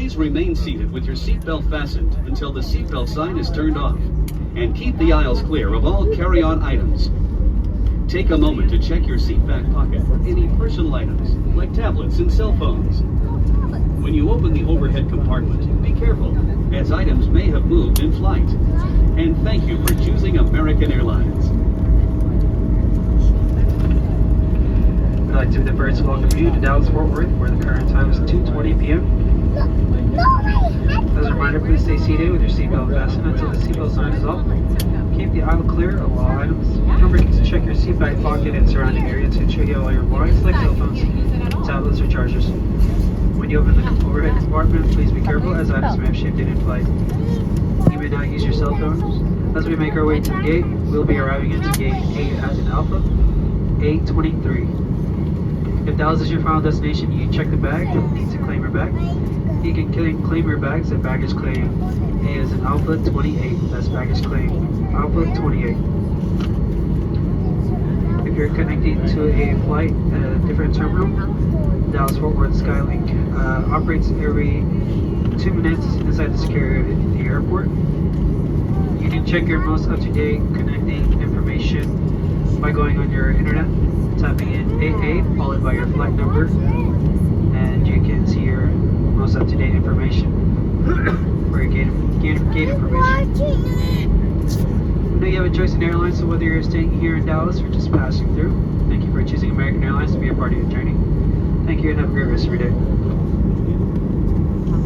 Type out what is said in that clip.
Please remain seated with your seatbelt fastened until the seatbelt sign is turned off. And keep the aisles clear of all carry-on items. Take a moment to check your seat back pocket for any personal items, like tablets and cell phones. When you open the overhead compartment, be careful, as items may have moved in flight. And thank you for choosing American Airlines. We'd like to be the first to welcome you to Dallas-Fort Worth, where the current time is 2:20 p.m. As a reminder, please stay seated with your seatbelt fastened until the seatbelt sign is off. Keep the aisle clear of all items. Remember to check your seat back pocket and surrounding area to ensure you have all your belongings like cell phones, tablets, or chargers. When you open the overhead compartment, please be careful as items may have shifted in flight. You may not use your cell phone. As we make our way to the gate, we'll be arriving into gate 8 as in Alpha, 823. If Dallas is your final destination, you check the bag and need to claim your bag. You can claim your bags at baggage claim A as in Alpha 28. That's baggage claim Alpha 28. If you're connecting to a flight at a different terminal, Dallas-Fort Worth Skylink operates every 2 minutes inside the security area of the airport. You can check your most up-to-date connecting information by going on your internet, tapping in AA followed by your flight number, and you can see your most up-to-date information for your gate information. I know you have a choice in airlines, so whether you're staying here in Dallas or just passing through, thank you for choosing American Airlines to be a part of your journey. Thank you and have a great rest of your day.